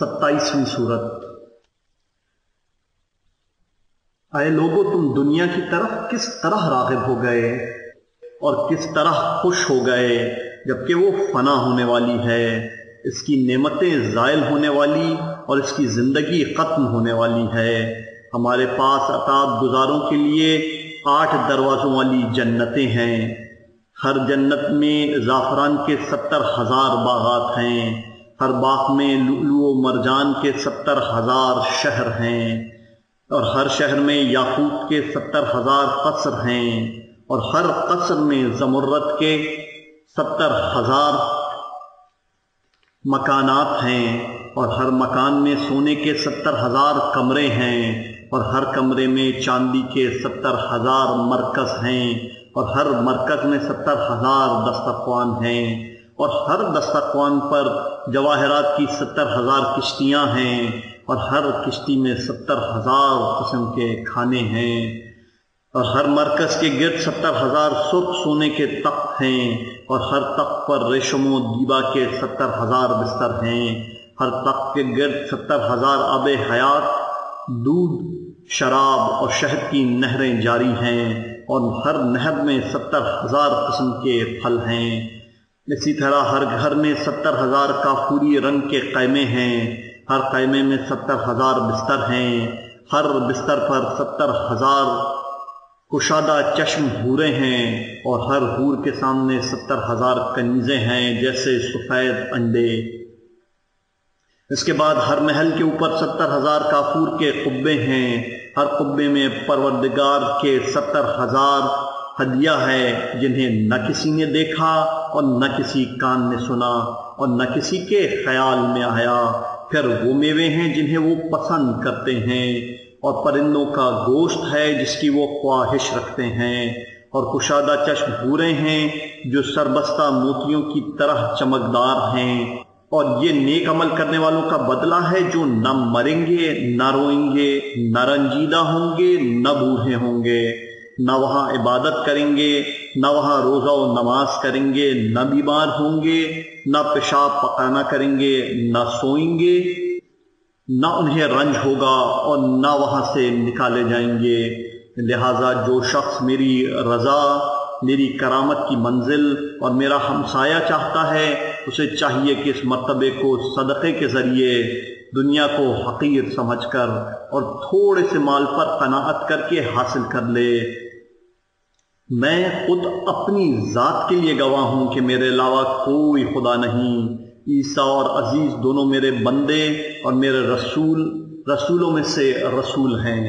27ویں سورت۔ اے لوگو، تم دنیا کی طرف کس طرح راغب ہو گئے اور کس طرح خوش ہو گئے جبکہ وہ فنا ہونے والی ہے، اس کی نعمتیں زائل ہونے والی اور اس کی زندگی ختم ہونے والی ہے۔ ہمارے پاس اطاعت گزاروں کے لیے 8 دروازوں والی جنتیں ہیں، ہر جنت میں زعفران کے 70,000 باغات ہیں، ہر باغ میں لؤلؤ و مرجان کے 70,000 شہر ہیں، اور ہر شہر میں یاقوت کے 70,000 قصر ہیں، اور ہر قصر میں زمرد کے 70,000 مکانات ہیں، اور ہر مکان میں سونے کے 70,000 کمرے ہیں، اور ہر کمرے میں چاندی کے 70,000 مرکز ہیں، اور ہر مرکز میں 70,000 دسترخوان ہیں، اور ہر دسترخوان پر جواہرات کی 70,000 کشتیاں ہیں، اور ہر کشتی میں 70,000 قسم کے کھانے ہیں، اور ہر مرکز کے گرد 70,000 سرخ سونے کے تخت ہیں، اور ہر تخت پر ریشم و دیبا کے 70,000 بستر ہیں، ہر تخت کے گرد 70,000 آب حیات، دودھ، شراب اور شہد کی نہریں جاری ہیں، اور ہر نہر میں 70,000 قسم کے پھل ہیں۔ اسی طرح ہر گھر میں 70,000 کافوری رنگ کے خیمے ہیں، ہر خیمے میں 70,000 بستر ہیں، ہر بستر پر 70,000 کشادہ چشم حوریں ہیں، اور ہر حور کے سامنے 70,000 کنیزیں ہیں جیسے سفید انڈے۔ اس کے بعد ہر محل کے اوپر 70,000 کافور کے قبے ہیں، ہر قبے میں پروردگار کے 70,000 ہدیہ ہے جنہیں نہ کسی نے دیکھا اور نہ کسی کان نے سنا اور نہ کسی کے خیال میں آیا۔ پھر وہ میوے ہیں جنہیں وہ پسند کرتے ہیں، اور پرندوں کا گوشت ہے جس کی وہ خواہش رکھتے ہیں، اور کشادہ چشم حوریں ہیں جو سربستہ موتیوں کی طرح چمکدار ہیں۔ اور یہ نیک عمل کرنے والوں کا بدلہ ہے جو نہ مریں گے، نہ روئیں گے، نہ رنجیدہ ہوں گے، نہ بوڑھے ہوں گے، نہ وہاں عبادت کریں گے، نہ وہاں روزہ و نماز کریں گے، نہ بیمار ہوں گے، نہ پیشاب پخانہ کریں گے، نہ سوئیں گے، نہ انہیں رنج ہوگا، اور نہ وہاں سے نکالے جائیں گے۔ لہٰذا جو شخص میری رضا، میری کرامت کی منزل اور میرا ہمسایہ چاہتا ہے، اسے چاہیے کہ اس مرتبے کو صدقے کے ذریعے دنیا کو حقیر سمجھ کر اور تھوڑے سے مال پر قناعت کر کے حاصل کر لے۔ میں خود اپنی ذات کے لیے گواہ ہوں کہ میرے علاوہ کوئی خدا نہیں۔ عیسیٰ اور عزیز دونوں میرے بندے اور میرے رسولوں میں سے رسول ہیں۔